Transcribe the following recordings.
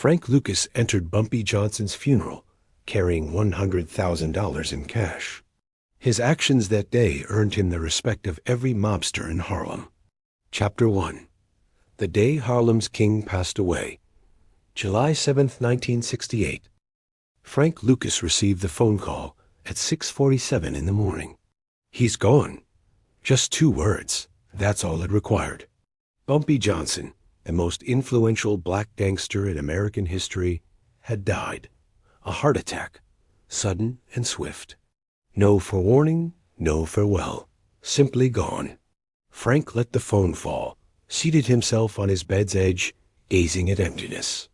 Frank Lucas entered Bumpy Johnson's funeral, carrying $100,000 in cash. His actions that day earned him the respect of every mobster in Harlem. Chapter 1. The day Harlem's king passed away. July 7, 1968. Frank Lucas received the phone call at 6:47 in the morning. He's gone. Just 2 words. That's all it required. Bumpy Johnson, the most influential black gangster in American history, had died. A heart attack, sudden and swift. No forewarning, no farewell. Simply gone. Frank let the phone fall, seated himself on his bed's edge, gazing at emptiness.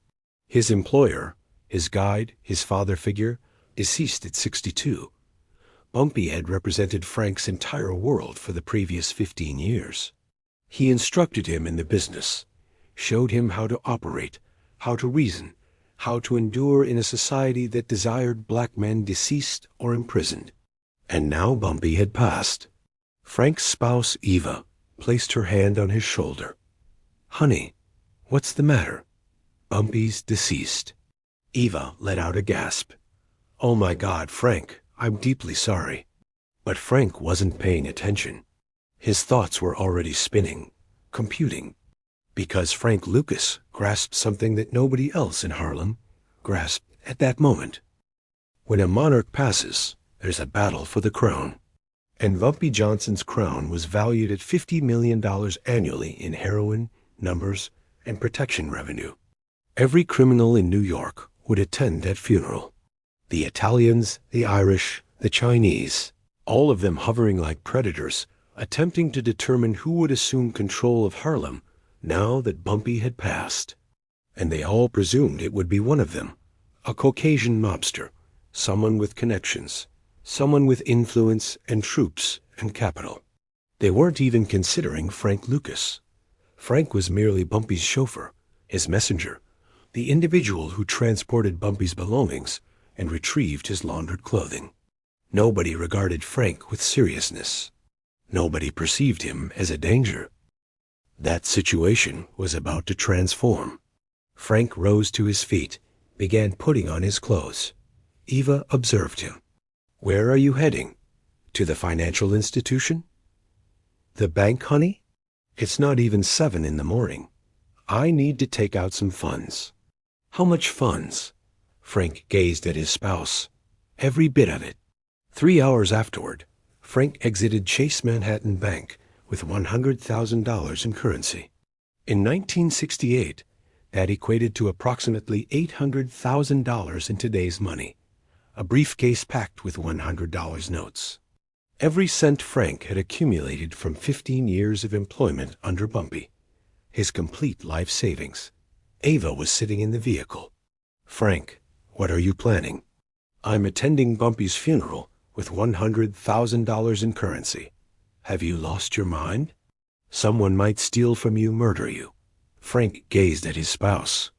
His employer, his guide, his father figure, deceased at 62. Bumpy had represented Frank's entire world for the previous 15 years. He instructed him in the business, showed him how to operate, how to reason, how to endure in a society that desired black men deceased or imprisoned. And now Bumpy had passed. Frank's spouse, Eva, placed her hand on his shoulder. "Honey, what's the matter?" "Bumpy's deceased." Eva let out a gasp. "Oh my God, Frank, I'm deeply sorry." But Frank wasn't paying attention. His thoughts were already spinning, computing, because Frank Lucas grasped something that nobody else in Harlem grasped at that moment. When a monarch passes, there's a battle for the crown. And Bumpy Johnson's crown was valued at $50 million annually in heroin, numbers, and protection revenue. Every criminal in New York would attend that funeral. The Italians, the Irish, the Chinese, all of them hovering like predators, attempting to determine who would assume control of Harlem now that Bumpy had passed. And they all presumed it would be one of them, a Caucasian mobster, someone with connections, someone with influence and troops and capital. They weren't even considering Frank Lucas. Frank was merely Bumpy's chauffeur, his messenger, the individual who transported Bumpy's belongings and retrieved his laundered clothing. Nobody regarded Frank with seriousness. Nobody perceived him as a danger. That situation was about to transform. Frank rose to his feet, began putting on his clothes. Eva observed him. "Where are you heading? To the financial institution?" "The bank, honey? It's not even 7 in the morning. I need to take out some funds." "How much funds?" Frank gazed at his spouse. "Every bit of it." 3 hours afterward, Frank exited Chase Manhattan Bank with $100,000 in currency. In 1968, that equated to approximately $800,000 in today's money, a briefcase packed with $100 notes. Every cent Frank had accumulated from 15 years of employment under Bumpy, his complete life savings. Eva was sitting in the vehicle. "Frank, what are you planning?" "I'm attending Bumpy's funeral with $100,000 in currency." "Have you lost your mind? Someone might steal from you, murder you." Frank gazed at his spouse.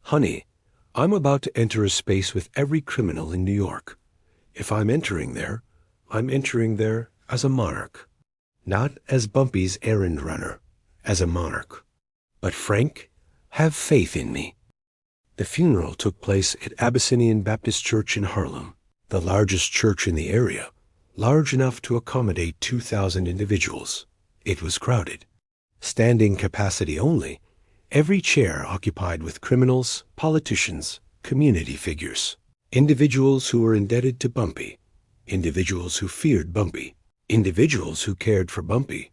"Honey, I'm about to enter a space with every criminal in New York. If I'm entering there as a monarch. Not as Bumpy's errand runner, as a monarch. But Frank, have faith in me." The funeral took place at Abyssinian Baptist Church in Harlem, the largest church in the area, large enough to accommodate 2,000 individuals. It was crowded. Standing capacity only, every chair occupied with criminals, politicians, community figures, individuals who were indebted to Bumpy, individuals who feared Bumpy, individuals who cared for Bumpy,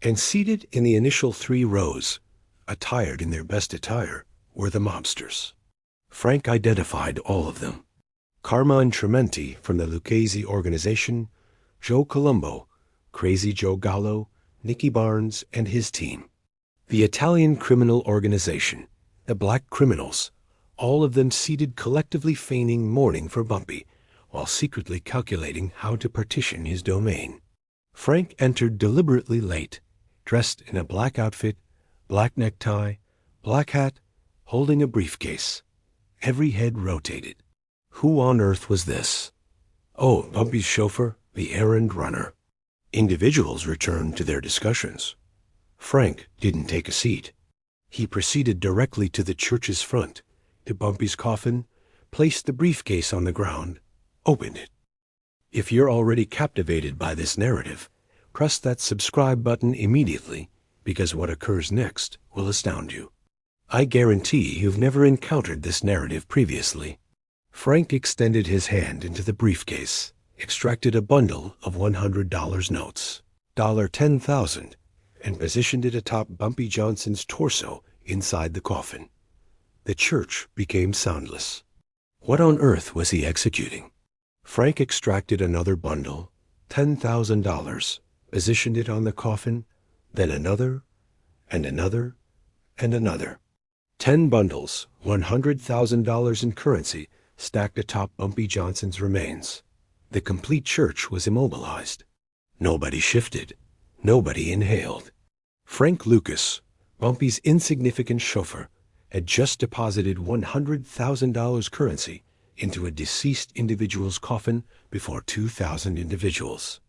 and seated in the initial 3 rows, attired in their best attire, were the mobsters. Frank identified all of them. Carmine Trementi from the Lucchese organization, Joe Colombo, Crazy Joe Gallo, Nicky Barnes, and his team. The Italian criminal organization, the Black Criminals, all of them seated collectively feigning mourning for Bumpy, while secretly calculating how to partition his domain. Frank entered deliberately late, dressed in a black outfit, black necktie, black hat, holding a briefcase. Every head rotated. Who on earth was this? Oh, Bumpy's chauffeur, the errand runner. Individuals returned to their discussions. Frank didn't take a seat. He proceeded directly to the church's front, to Bumpy's coffin, placed the briefcase on the ground, opened it. If you're already captivated by this narrative, press that subscribe button immediately, because what occurs next will astound you. I guarantee you've never encountered this narrative previously. Frank extended his hand into the briefcase, extracted a bundle of $100 notes, $10,000, and positioned it atop Bumpy Johnson's torso inside the coffin. The church became soundless. What on earth was he executing? Frank extracted another bundle, $10,000, positioned it on the coffin, then another, and another, and another. 10 bundles, $100,000 in currency, stacked atop Bumpy Johnson's remains. The complete church was immobilized. Nobody shifted. Nobody inhaled. Frank Lucas, Bumpy's insignificant chauffeur, had just deposited $100,000 currency into a deceased individual's coffin before 2,000 individuals.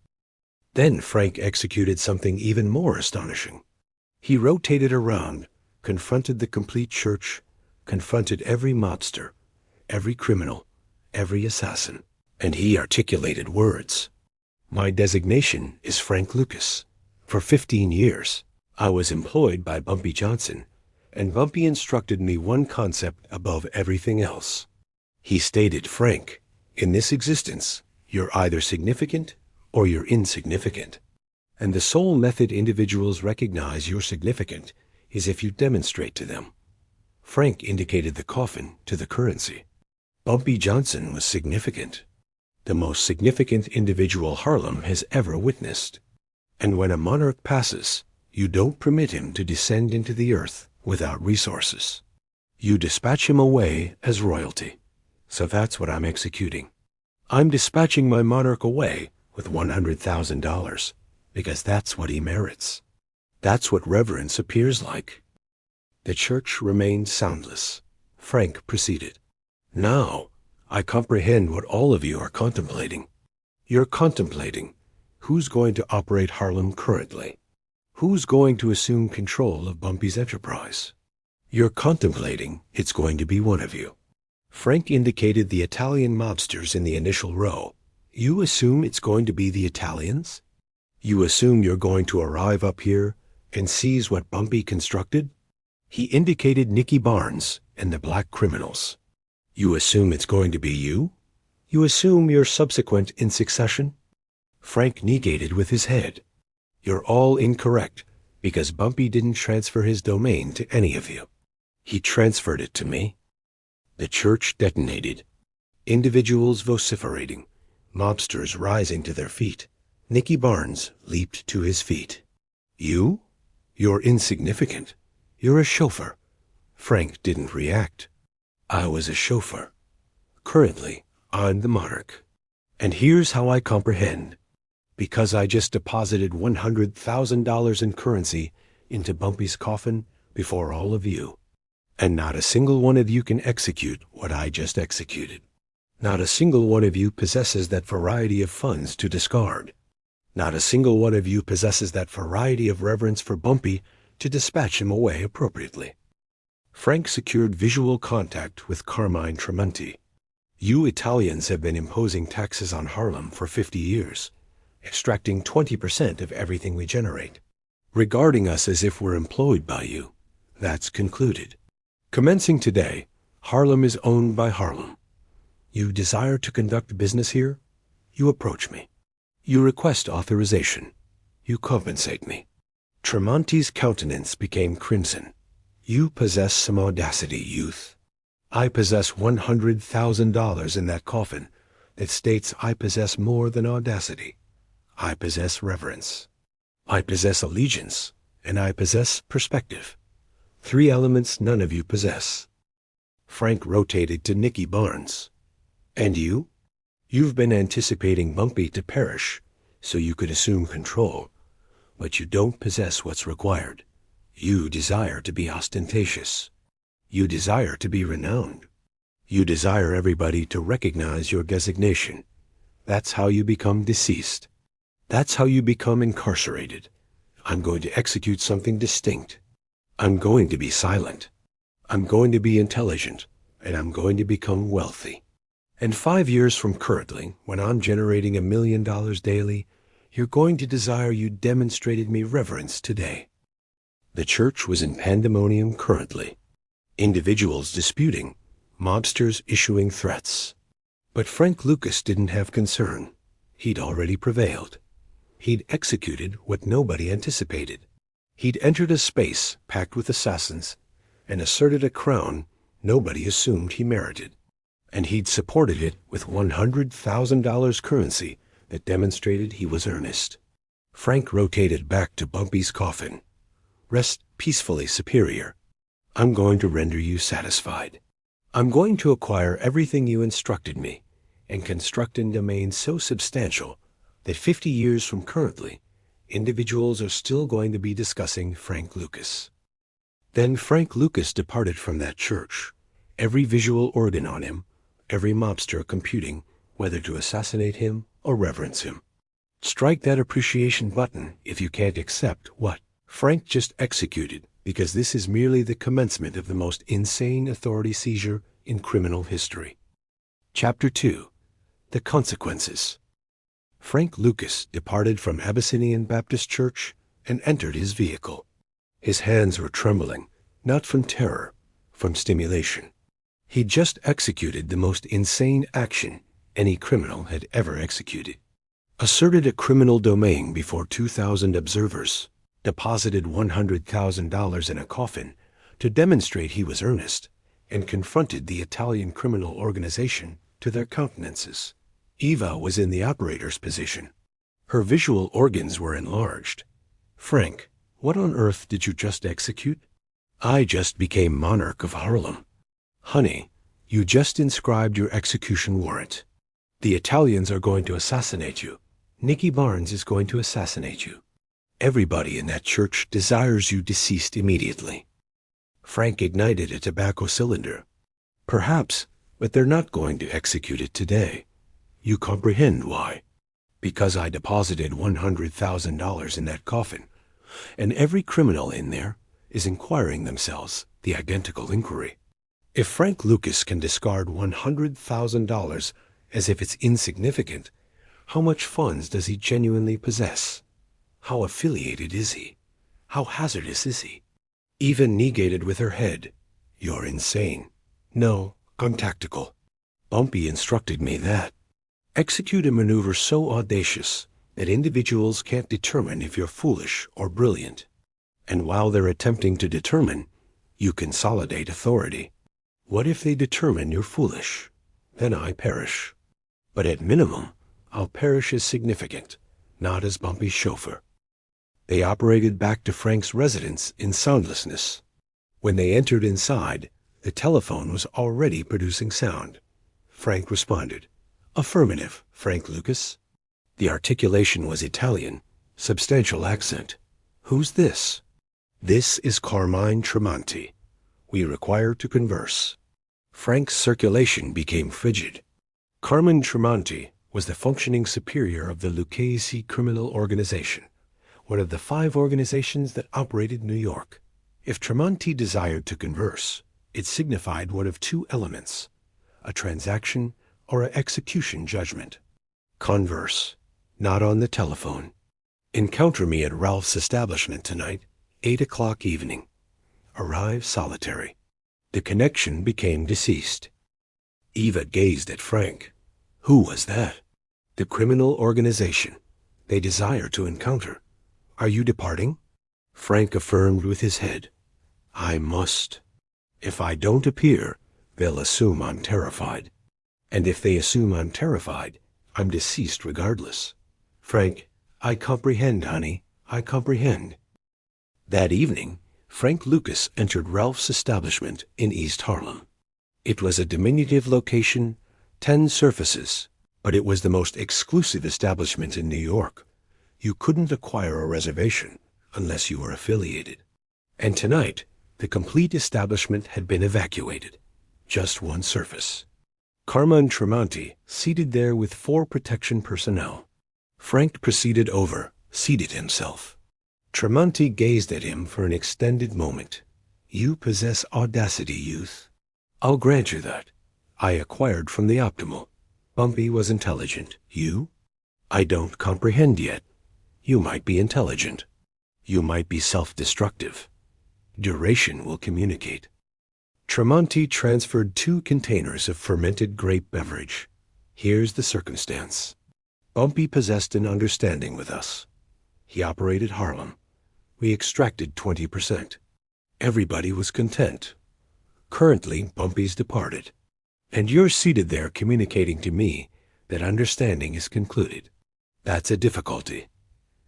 Then Frank executed something even more astonishing. He rotated around, confronted the complete church, confronted every mobster, every criminal, every assassin, and he articulated words. My designation is Frank Lucas. For 15 years, I was employed by Bumpy Johnson, and Bumpy instructed me one concept above everything else. He stated, Frank, in this existence, you're either significant or you're insignificant. And the sole method individuals recognize you're significant is if you demonstrate to them. Frank indicated the coffin to the currency. Bumpy Johnson was significant, the most significant individual Harlem has ever witnessed. And when a monarch passes, you don't permit him to descend into the earth without resources. You dispatch him away as royalty. So that's what I'm executing. I'm dispatching my monarch away with $100,000 because that's what he merits. That's what reverence appears like. The church remained soundless. Frank proceeded. Now, I comprehend what all of you are contemplating. You're contemplating who's going to operate Harlem currently. Who's going to assume control of Bumpy's enterprise? You're contemplating it's going to be one of you. Frank indicated the Italian mobsters in the initial row. You assume it's going to be the Italians? You assume you're going to arrive up here and seize what Bumpy constructed? He indicated Nicky Barnes and the black criminals. You assume it's going to be you? You assume you're subsequent in succession? Frank negated with his head. You're all incorrect, because Bumpy didn't transfer his domain to any of you. He transferred it to me. The church detonated. Individuals vociferating, mobsters rising to their feet. Nicky Barnes leaped to his feet. You? You're insignificant. You're a chauffeur. Frank didn't react. I was a chauffeur. Currently, I'm the monarch. And here's how I comprehend. Because I just deposited $100,000 in currency into Bumpy's coffin before all of you. And not a single one of you can execute what I just executed. Not a single one of you possesses that variety of funds to discard. Not a single one of you possesses that variety of reverence for Bumpy to dispatch him away appropriately. Frank secured visual contact with Carmine Tremonti. You Italians have been imposing taxes on Harlem for 50 years. Extracting 20% of everything we generate, regarding us as if we're employed by you. That's concluded. Commencing today, Harlem is owned by Harlem. You desire to conduct business here? You approach me. You request authorization. You compensate me. Tremonti's countenance became crimson. You possess some audacity, youth. I possess $100,000 in that coffin that states I possess more than audacity. I possess reverence. I possess allegiance, and I possess perspective. 3 elements none of you possess. Frank rotated to Nicky Barnes. And you? You've been anticipating Bumpy to perish so you could assume control, but you don't possess what's required. You desire to be ostentatious. You desire to be renowned. You desire everybody to recognize your designation. That's how you become deceased. That's how you become incarcerated. I'm going to execute something distinct. I'm going to be silent. I'm going to be intelligent, and I'm going to become wealthy. And 5 years from currently, when I'm generating $1 million daily, you're going to desire you demonstrated me reverence today. The church was in pandemonium currently. Individuals disputing, mobsters issuing threats. But Frank Lucas didn't have concern. He'd already prevailed. He'd executed what nobody anticipated. He'd entered a space packed with assassins and asserted a crown nobody assumed he merited. And he'd supported it with $100,000 currency that demonstrated he was earnest. Frank rotated back to Bumpy's coffin. Rest peacefully, superior. I'm going to render you satisfied. I'm going to acquire everything you instructed me and construct a domain so substantial that 50 years from currently, individuals are still going to be discussing Frank Lucas. Then Frank Lucas departed from that church, every visual organ on him, every mobster computing whether to assassinate him or reverence him. Strike that appreciation button if you can't accept what Frank just executed, because this is merely the commencement of the most insane authority seizure in criminal history. Chapter 2. The Consequences. Frank Lucas departed from Abyssinian Baptist Church and entered his vehicle. His hands were trembling, not from terror, from stimulation. He'd just executed the most insane action any criminal had ever executed. Asserted a criminal domain before 2,000 observers, deposited $100,000 in a coffin to demonstrate he was earnest, and confronted the Italian criminal organization to their countenances. Eva was in the operator's position. Her visual organs were enlarged. Frank, what on earth did you just execute? I just became monarch of Harlem. Honey, you just inscribed your execution warrant. The Italians are going to assassinate you. Nicky Barnes is going to assassinate you. Everybody in that church desires you deceased immediately. Frank ignited a tobacco cylinder. Perhaps, but they're not going to execute it today. You comprehend why. Because I deposited $100,000 in that coffin, and every criminal in there is inquiring themselves the identical inquiry. If Frank Lucas can discard $100,000 as if it's insignificant, how much funds does he genuinely possess? How affiliated is he? How hazardous is he? Eva negated with her head. You're insane. No, I'm tactical. Bumpy instructed me that. Execute a maneuver so audacious that individuals can't determine if you're foolish or brilliant. And while they're attempting to determine, you consolidate authority. What if they determine you're foolish? Then I perish. But at minimum, I'll perish as significant, not as Bumpy's chauffeur. They operated back to Frank's residence in soundlessness. When they entered inside, the telephone was already producing sound. Frank responded. Affirmative, Frank Lucas. The articulation was Italian, substantial accent. Who's this? This is Carmine Tremonti. We require to converse. Frank's circulation became frigid. Carmine Tremonti was the functioning superior of the Lucchese criminal organization, one of the 5 organizations that operated New York. If Tremonti desired to converse, it signified one of 2 elements, a transaction or an execution judgment. Converse, not on the telephone. Encounter me at Ralph's establishment tonight, 8 o'clock evening. Arrive solitary. The connection became deceased. Eva gazed at Frank. Who was that? The criminal organization. They desire to encounter. Are you departing? Frank affirmed with his head. I must. If I don't appear, they'll assume I'm terrified. And if they assume I'm terrified, I'm deceased regardless. Frank, I comprehend, honey. I comprehend. That evening, Frank Lucas entered Ralph's establishment in East Harlem. It was a diminutive location, 10 surfaces, but it was the most exclusive establishment in New York. You couldn't acquire a reservation unless you were affiliated. And tonight, the complete establishment had been evacuated. Just one surface. Carmine Tremonti seated there with 4 protection personnel. Frank proceeded over, seated himself. Tremonti gazed at him for an extended moment. You possess audacity, youth. I'll grant you that. I acquired from the optimal. Bumpy was intelligent. You? I don't comprehend yet. You might be intelligent. You might be self-destructive. Duration will communicate. Tremonti transferred 2 containers of fermented grape beverage. Here's the circumstance. Bumpy possessed an understanding with us. He operated Harlem. We extracted 20%. Everybody was content. Currently, Bumpy's departed. And you're seated there communicating to me that understanding is concluded. That's a difficulty.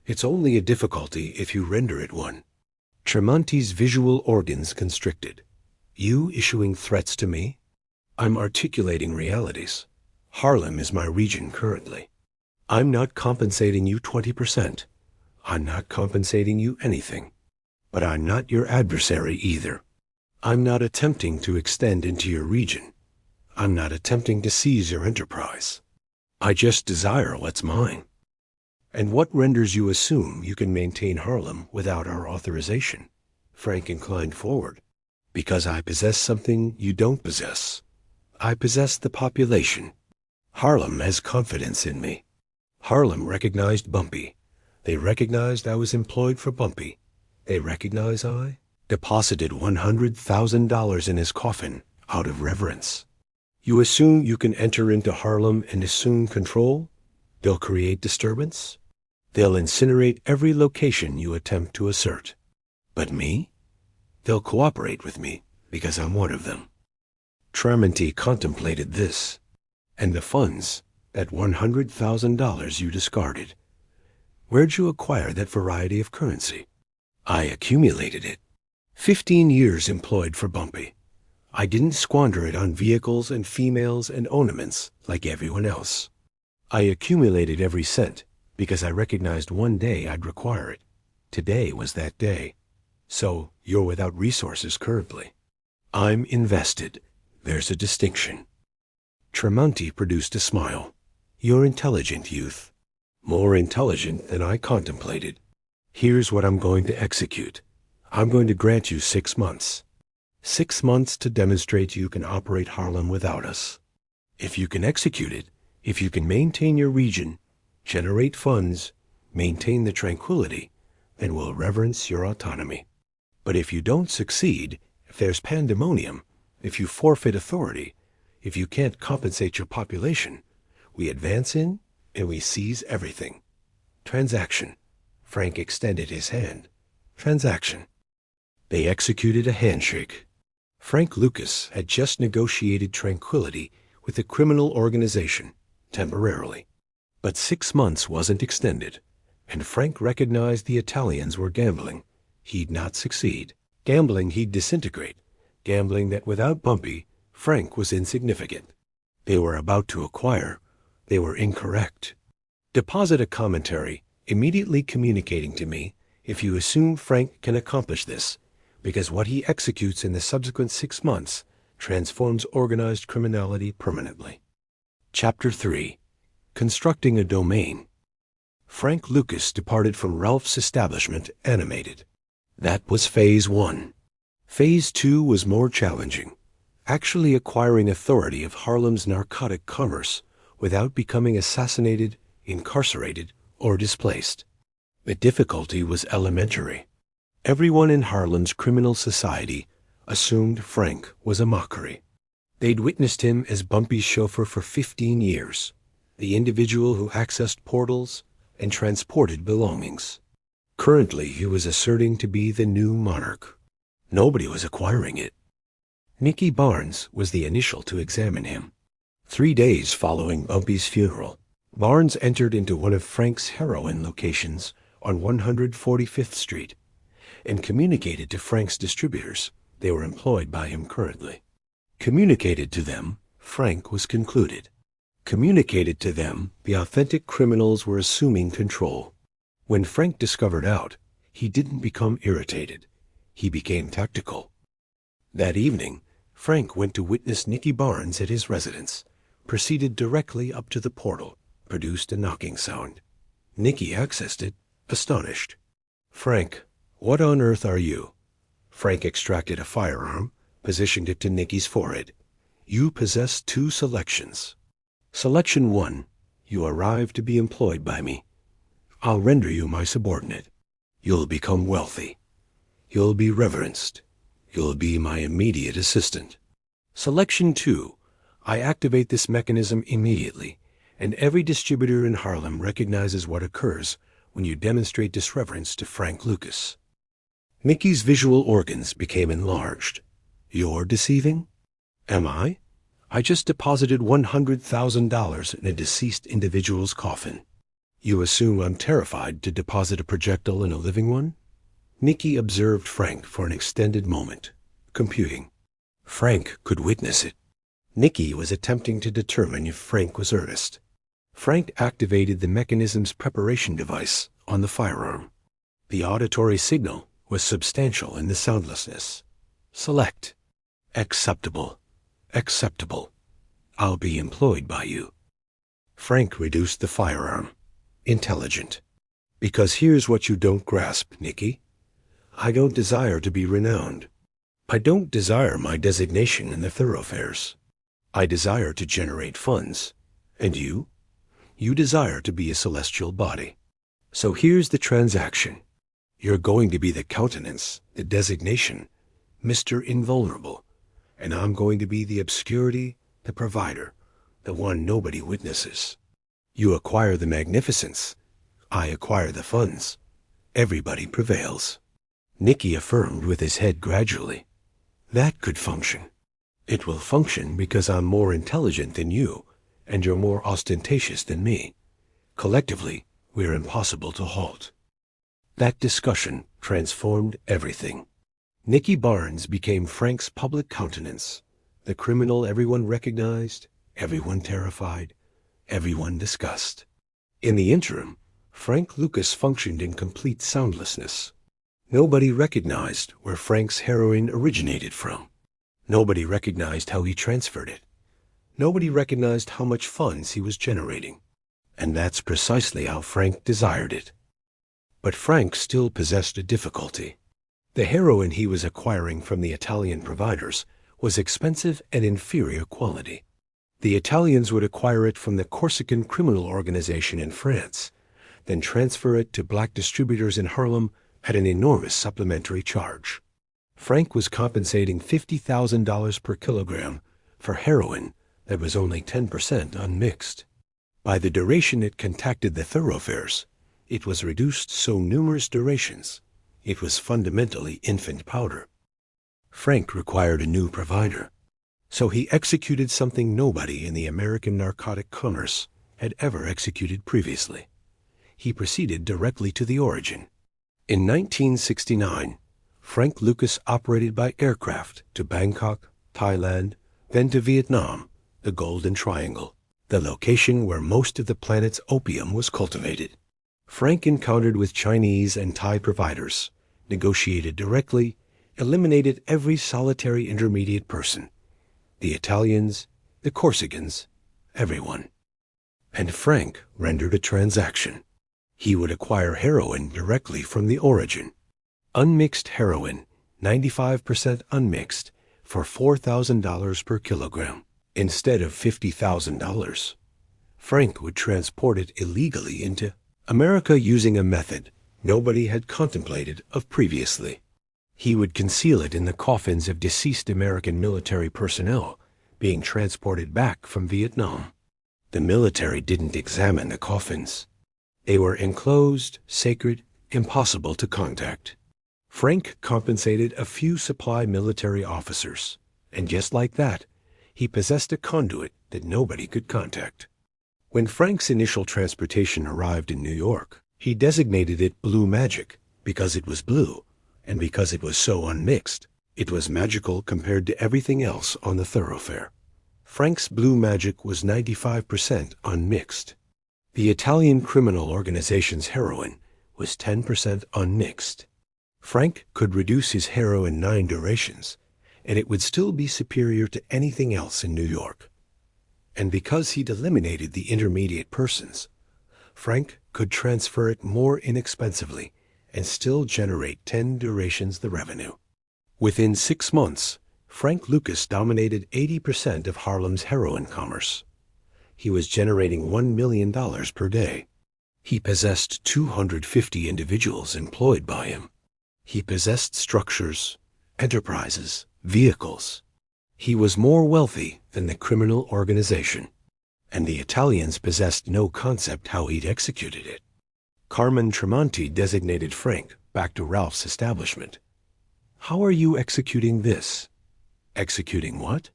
It's only a difficulty if you render it one. Tremonti's visual organs constricted. You issuing threats to me? I'm articulating realities. Harlem is my region currently. I'm not compensating you 20%. I'm not compensating you anything. But I'm not your adversary either. I'm not attempting to extend into your region. I'm not attempting to seize your enterprise. I just desire what's mine. And what renders you assume you can maintain Harlem without our authorization? Frank inclined forward. Because I possess something you don't possess. I possess the population. Harlem has confidence in me. Harlem recognized Bumpy. They recognized I was employed for Bumpy. They recognize I deposited $100,000 in his coffin out of reverence. You assume you can enter into Harlem and assume control? They'll create disturbance? They'll incinerate every location you attempt to assert. But me? They'll cooperate with me because I'm one of them. Tremonti contemplated this. And the funds, that $100,000 you discarded. Where'd you acquire that variety of currency? I accumulated it. 15 years employed for Bumpy. I didn't squander it on vehicles and females and ornaments like everyone else. I accumulated every cent because I recognized one day I'd require it. Today was that day. So you're without resources currently. I'm invested. There's a distinction. Tremonti produced a smile. You're intelligent, youth. More intelligent than I contemplated. Here's what I'm going to execute. I'm going to grant you 6 months. 6 months to demonstrate you can operate Harlem without us. If you can execute it, if you can maintain your region, generate funds, maintain the tranquility, then we'll reverence your autonomy. But if you don't succeed, if there's pandemonium, if you forfeit authority, if you can't compensate your population, we advance in and we seize everything. Transaction. Frank extended his hand. Transaction. They executed a handshake. Frank Lucas had just negotiated tranquility with a criminal organization, temporarily. But 6 months wasn't extended, and Frank recognized the Italians were gambling. He'd not succeed. Gambling he'd disintegrate. Gambling that without Bumpy, Frank was insignificant. They were about to acquire. They were incorrect. Deposit a commentary, immediately communicating to me if you assume Frank can accomplish this, because what he executes in the subsequent 6 months transforms organized criminality permanently. Chapter 3. Constructing a Domain. Frank Lucas departed from Ralph's establishment animated. That was Phase 1. Phase 2 was more challenging, actually acquiring authority of Harlem's narcotic commerce without becoming assassinated, incarcerated, or displaced. The difficulty was elementary. Everyone in Harlem's criminal society assumed Frank was a mockery. They'd witnessed him as Bumpy's chauffeur for 15 years, the individual who accessed portals and transported belongings. Currently, he was asserting to be the new monarch. Nobody was acquiring it. Nicky Barnes was the initial to examine him. 3 days following Bumpy's funeral, Barnes entered into one of Frank's heroin locations on 145th Street and communicated to Frank's distributors. They were employed by him currently. Communicated to them, Frank was concluded. Communicated to them, the authentic criminals were assuming control. When Frank discovered out, he didn't become irritated. He became tactical. That evening, Frank went to witness Nicky Barnes at his residence, proceeded directly up to the portal, produced a knocking sound. Nicky accessed it, astonished. Frank, what on earth are you? Frank extracted a firearm, positioned it to Nicky's forehead. You possess two selections. Selection 1. You arrive to be employed by me. I'll render you my subordinate. You'll become wealthy. You'll be reverenced. You'll be my immediate assistant. Selection 2. I activate this mechanism immediately, and every distributor in Harlem recognizes what occurs when you demonstrate disreverence to Frank Lucas. Nikki's visual organs became enlarged. You're deceiving? Am I? I just deposited $100,000 in a deceased individual's coffin. You assume I'm terrified to deposit a projectile in a living one? Nikki observed Frank for an extended moment, computing. Frank could witness it. Nikki was attempting to determine if Frank was earnest. Frank activated the mechanism's preparation device on the firearm. The auditory signal was substantial in the soundlessness. Select. Acceptable. Acceptable. I'll be employed by you. Frank reduced the firearm. Intelligent. Because here's what you don't grasp, Nikki. I don't desire to be renowned. I don't desire my designation in the thoroughfares. I desire to generate funds. And you? You desire to be a celestial body. So here's the transaction. You're going to be the countenance, the designation, Mr. Invulnerable, and I'm going to be the obscurity, the provider, the one nobody witnesses. You acquire the magnificence. I acquire the funds. Everybody prevails. Nikki affirmed with his head gradually. That could function. It will function because I'm more intelligent than you, and you're more ostentatious than me. Collectively, we're impossible to halt. That discussion transformed everything. Nikki Barnes became Frank's public countenance, the criminal everyone recognized, everyone terrified, everyone discussed. In the interim, Frank Lucas functioned in complete soundlessness. Nobody recognized where Frank's heroin originated from. Nobody recognized how he transferred it. Nobody recognized how much funds he was generating. And that's precisely how Frank desired it. But Frank still possessed a difficulty. The heroin he was acquiring from the Italian providers was expensive and inferior quality. The Italians would acquire it from the Corsican criminal organization in France, then transfer it to black distributors in Harlem at an enormous supplementary charge. Frank was compensating $50,000 per kilogram for heroin that was only 10% unmixed. By the duration it contacted the thoroughfares, it was reduced so numerous durations, it was fundamentally infant powder. Frank required a new provider, so he executed something nobody in the American narcotic commerce had ever executed previously. He proceeded directly to the origin. In 1969, Frank Lucas operated by aircraft to Bangkok, Thailand, then to Vietnam, the Golden Triangle, the location where most of the planet's opium was cultivated. Frank encountered with Chinese and Thai providers, negotiated directly, eliminated every solitary intermediate person, the Italians, the Corsicans, everyone. And Frank rendered a transaction. He would acquire heroin directly from the origin. Unmixed heroin, 95% unmixed, for $4,000 per kilogram, instead of $50,000. Frank would transport it illegally into America using a method nobody had contemplated of previously. He would conceal it in the coffins of deceased American military personnel being transported back from Vietnam. The military didn't examine the coffins. They were enclosed, sacred, impossible to contact. Frank compensated a few supply military officers, and just like that, he possessed a conduit that nobody could contact. When Frank's initial transportation arrived in New York, he designated it Blue Magic because it was blue, and because it was so unmixed, it was magical compared to everything else on the thoroughfare. Frank's Blue Magic was 95% unmixed. The Italian criminal organization's heroin was 10% unmixed. Frank could reduce his heroin 9 durations, and it would still be superior to anything else in New York. And because he'd eliminated the intermediate persons, Frank could transfer it more inexpensively and still generate 10 durations the revenue. Within 6 months, Frank Lucas dominated 80% of Harlem's heroin commerce. He was generating $1 million per day. He possessed 250 individuals employed by him. He possessed structures, enterprises, vehicles. He was more wealthy than the criminal organization, and the Italians possessed no concept how he'd executed it. Carmen Tremonti designated Frank back to Ralph's establishment. "How are you executing this?" "Executing what?"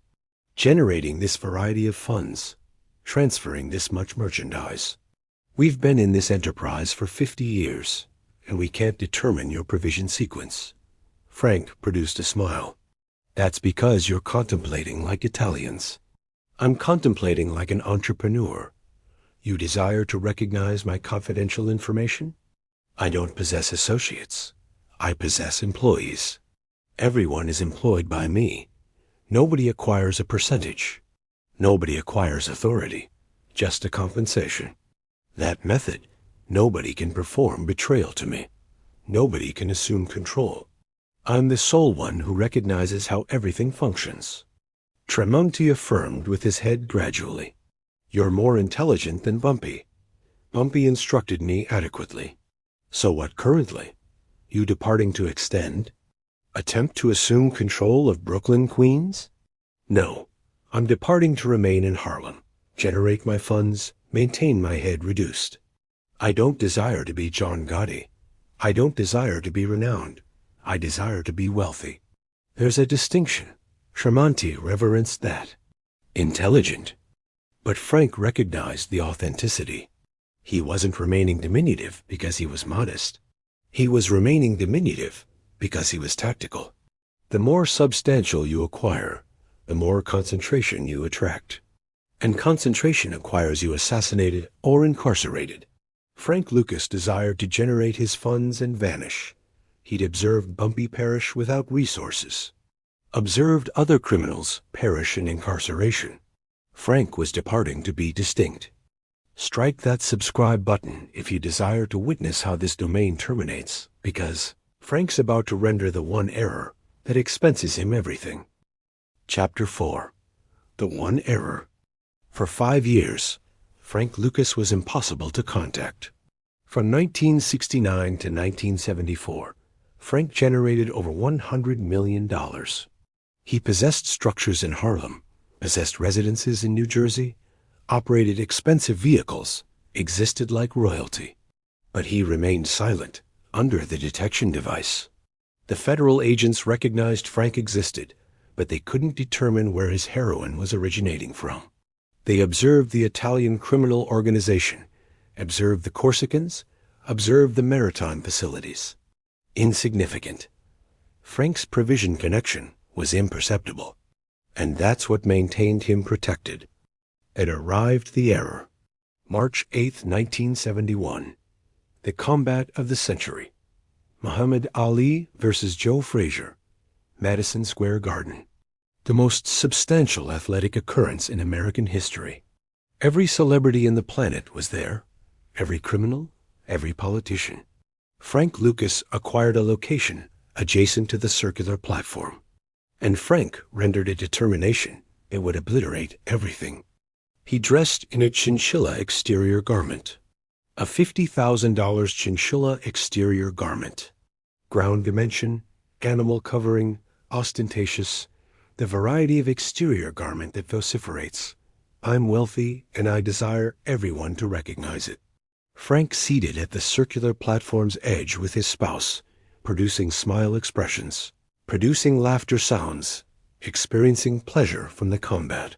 "Generating this variety of funds, transferring this much merchandise. We've been in this enterprise for 50 years, and we can't determine your provision sequence." Frank produced a smile. "That's because you're contemplating like Italians. I'm contemplating like an entrepreneur. You desire to recognize my confidential information? I don't possess associates. I possess employees. Everyone is employed by me. Nobody acquires a percentage. Nobody acquires authority, just a compensation. That method, nobody can perform betrayal to me. Nobody can assume control. I'm the sole one who recognizes how everything functions." Tremonti affirmed with his head gradually. "You're more intelligent than Bumpy. Bumpy instructed me adequately. So what currently? You departing to extend? Attempt to assume control of Brooklyn, Queens?" "No, I'm departing to remain in Harlem, generate my funds, maintain my head reduced. I don't desire to be John Gotti. I don't desire to be renowned. I desire to be wealthy." There's a distinction. Tremonti reverenced that. Intelligent. But Frank recognized the authenticity. He wasn't remaining diminutive because he was modest. He was remaining diminutive because he was tactical. The more substantial you acquire, the more concentration you attract. And concentration acquires you assassinated or incarcerated. Frank Lucas desired to generate his funds and vanish. He'd observed Bumpy perish without resources. Observed other criminals perish in incarceration. Frank was departing to be distinct. Strike that subscribe button if you desire to witness how this domain terminates, because Frank's about to render the one error that expenses him everything. Chapter 4. The One Error. For 5 years, Frank Lucas was impossible to contact. From 1969 to 1974, Frank generated over $100 million. He possessed structures in Harlem, possessed residences in New Jersey, operated expensive vehicles, existed like royalty. But he remained silent, under the detection device. The federal agents recognized Frank existed, but they couldn't determine where his heroin was originating from. They observed the Italian criminal organization, observed the Corsicans, observed the maritime facilities. Insignificant. Frank's provision connection was imperceptible, and that's what maintained him protected. It arrived the error. March 8, 1971. The combat of the century. Muhammad Ali versus Joe Frazier. Madison Square Garden. The most substantial athletic occurrence in American history. Every celebrity in the planet was there. Every criminal, every politician. Frank Lucas acquired a location adjacent to the circular platform, and Frank rendered a determination it would obliterate everything. He dressed in a chinchilla exterior garment. A $50,000 chinchilla exterior garment. Ground dimension, animal covering, ostentatious, the variety of exterior garment that vociferates, "I'm wealthy and I desire everyone to recognize it." Frank seated at the circular platform's edge with his spouse, producing smile expressions, producing laughter sounds, experiencing pleasure from the combat.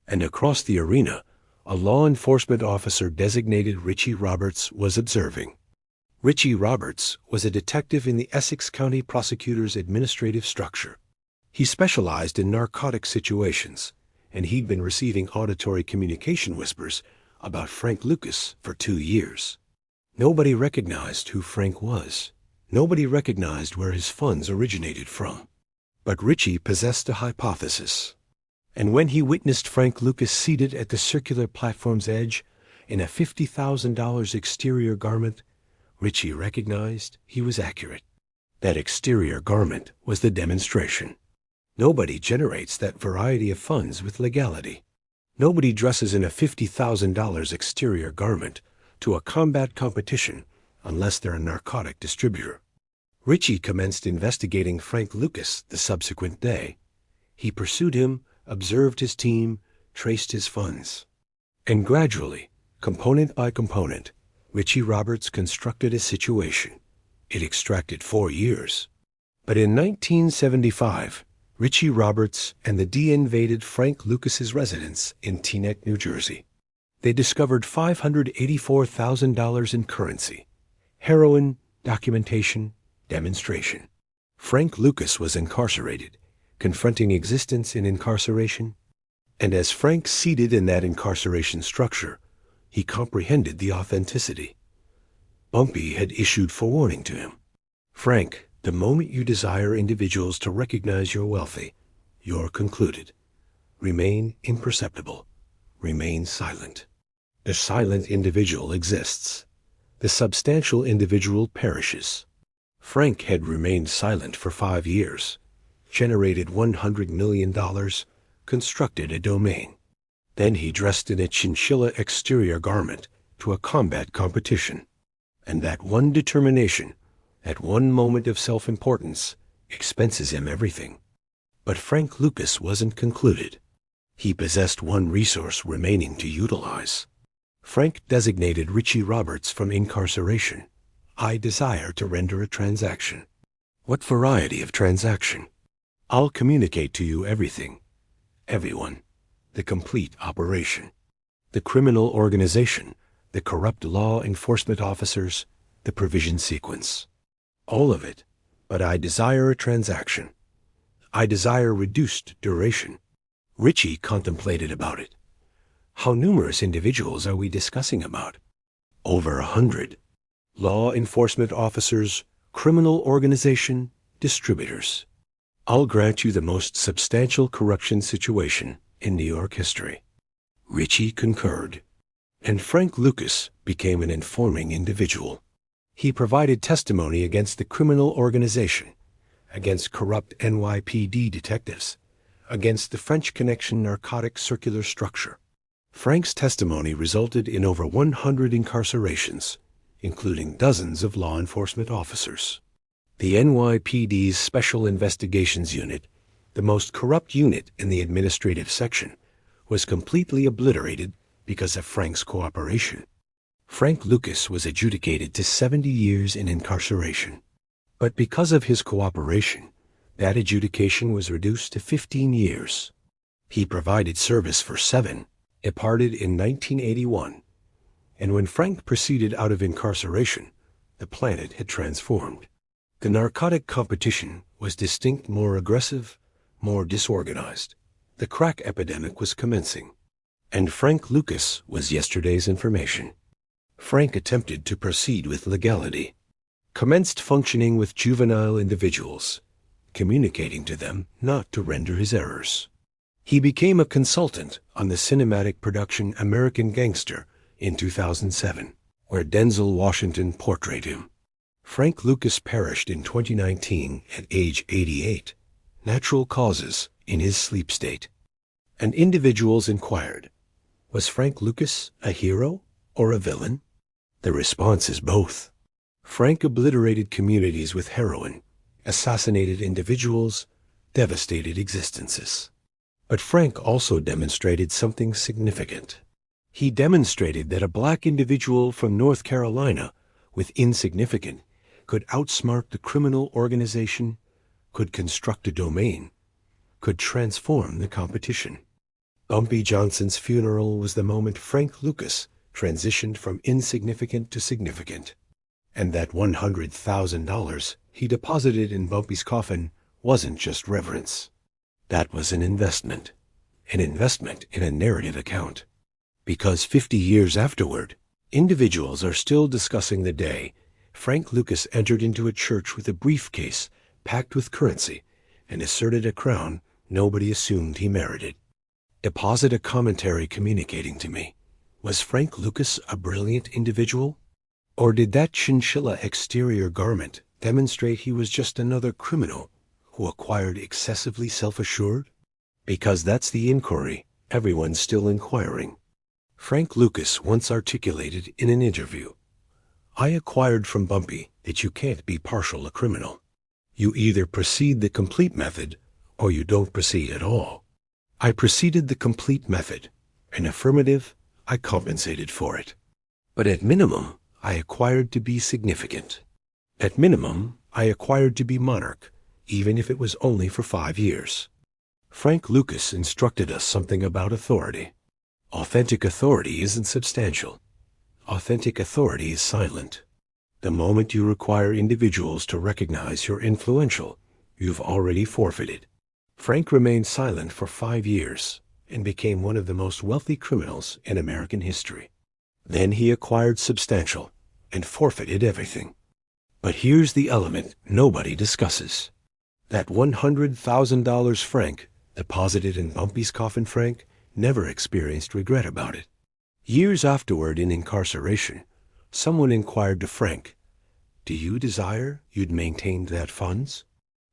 And across the arena, a law enforcement officer designated Richie Roberts was observing. Richie Roberts was a detective in the Essex County Prosecutor's administrative structure. He specialized in narcotic situations, and he'd been receiving auditory communication whispers about Frank Lucas for 2 years. Nobody recognized who Frank was. Nobody recognized where his funds originated from. But Richie possessed a hypothesis. And when he witnessed Frank Lucas seated at the circular platform's edge in a $50,000 exterior garment, Richie recognized he was accurate. That exterior garment was the demonstration. Nobody generates that variety of funds with legality. Nobody dresses in a $50,000 exterior garment to a combat competition unless they're a narcotic distributor. Richie commenced investigating Frank Lucas the subsequent day. He pursued him, observed his team, traced his funds. And gradually, component by component, Richie Roberts constructed a situation. It extracted 4 years. But in 1975, Richie Roberts and the D invaded Frank Lucas's residence in Teaneck, New Jersey. They discovered $584,000 in currency, heroin, documentation, demonstration. Frank Lucas was incarcerated, confronting existence in incarceration. And as Frank seated in that incarceration structure, he comprehended the authenticity. Bumpy had issued forewarning to him. Frank, the moment you desire individuals to recognize you're wealthy, you're concluded. Remain imperceptible. Remain silent. The silent individual exists. The substantial individual perishes. Frank had remained silent for 5 years, generated $100 million, constructed a domain. Then he dressed in a chinchilla exterior garment to a combat competition. And that one determination, at one moment of self-importance, expenses him everything. But Frank Lucas wasn't concluded. He possessed one resource remaining to utilize. Frank designated Richie Roberts from incarceration. I desire to render a transaction. What variety of transaction? I'll communicate to you everything. Everyone. The complete operation. The criminal organization, the corrupt law enforcement officers, the provision sequence. All of it, but I desire a transaction. I desire reduced duration. Richie contemplated about it. How numerous individuals are we discussing about? Over 100. Law enforcement officers, criminal organization, distributors. I'll grant you the most substantial corruption situation in New York history. Richie concurred. And Frank Lucas became an informing individual. He provided testimony against the criminal organization, against corrupt NYPD detectives, against the French Connection narcotic circular structure. Frank's testimony resulted in over 100 incarcerations, including dozens of law enforcement officers. The NYPD's Special Investigations Unit, the most corrupt unit in the administrative section, was completely obliterated because of Frank's cooperation. Frank Lucas was adjudicated to 70 years in incarceration. But because of his cooperation, that adjudication was reduced to 15 years. He provided service for 7, departed in 1981. And when Frank proceeded out of incarceration, the planet had transformed. The narcotic competition was distinct, more aggressive, more disorganized. The crack epidemic was commencing. And Frank Lucas was yesterday's information. Frank attempted to proceed with legality, commenced functioning with juvenile individuals, communicating to them not to render his errors. He became a consultant on the cinematic production American Gangster in 2007, where Denzel Washington portrayed him. Frank Lucas perished in 2019 at age 88, natural causes, in his sleep state. And individuals inquired, was Frank Lucas a hero or a villain? The response is both. Frank obliterated communities with heroin, assassinated individuals, devastated existences. But Frank also demonstrated something significant. He demonstrated that a black individual from North Carolina with insignificant could outsmart the criminal organization, could construct a domain, could transform the competition. Bumpy Johnson's funeral was the moment Frank Lucas transitioned from insignificant to significant. And that $100,000 he deposited in Bumpy's coffin wasn't just reverence. That was an investment in a narrative account. Because 50 years afterward, individuals are still discussing the day Frank Lucas entered into a church with a briefcase packed with currency and asserted a crown nobody assumed he merited. Deposit a commentary communicating to me, was Frank Lucas a brilliant individual? Or did that chinchilla exterior garment demonstrate he was just another criminal who acquired excessively self-assured? Because that's the inquiry everyone's still inquiring. Frank Lucas once articulated in an interview, "I acquired from Bumpy that you can't be partial a criminal. You either proceed the complete method or you don't proceed at all. I proceeded the complete method. In affirmative, I compensated for it. But at minimum, I acquired to be significant. At minimum, I acquired to be monarch, even if it was only for 5 years." Frank Lucas instructed us something about authority. Authentic authority isn't substantial. Authentic authority is silent. The moment you require individuals to recognize you're influential, you've already forfeited. Frank remained silent for 5 years and became one of the most wealthy criminals in American history. Then he acquired substantial and forfeited everything. But here's the element nobody discusses. That $100,000 Frank deposited in Bumpy's coffin Frank never experienced regret about it. Years afterward in incarceration, someone inquired to Frank, "Do you desire you'd maintained that funds?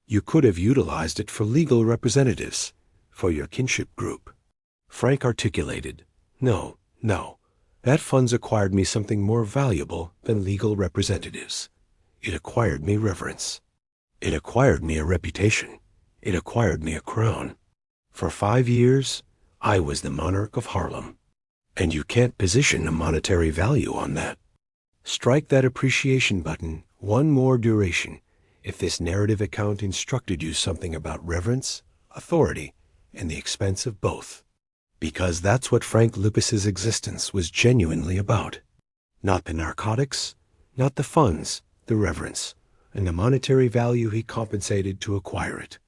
You could have utilized it for legal representatives, for your kinship group." Frank articulated, "No, that funds acquired me something more valuable than legal representatives. It acquired me reverence. It acquired me a reputation. It acquired me a crown. For 5 years, I was the monarch of Harlem. And you can't position a monetary value on that. Strike that appreciation button one more duration if this narrative account instructed you something about reverence, authority, and the expense of both. Because that's what Frank Lucas's existence was genuinely about. Not the narcotics, not the funds, the reverence, and the monetary value he compensated to acquire it.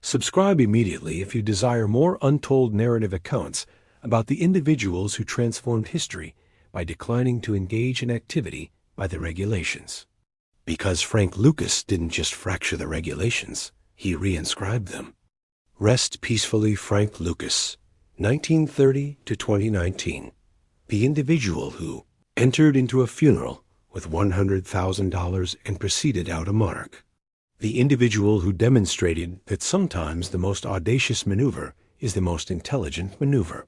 Subscribe immediately if you desire more untold narrative accounts about the individuals who transformed history by declining to engage in activity by the regulations. Because Frank Lucas didn't just fracture the regulations, he reinscribed them. Rest peacefully, Frank Lucas, 1930 to 2019. The individual who entered into a funeral with $100,000 and proceeded out a monarch. The individual who demonstrated that sometimes the most audacious maneuver is the most intelligent maneuver.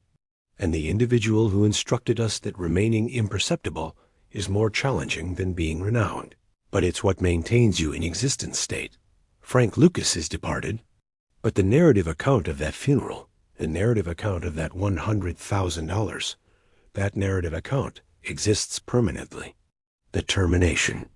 And the individual who instructed us that remaining imperceptible is more challenging than being renowned. But it's what maintains you in existence state. Frank Lucas is departed, but the narrative account of that funeral, the narrative account of that $100,000, that narrative account exists permanently. The termination.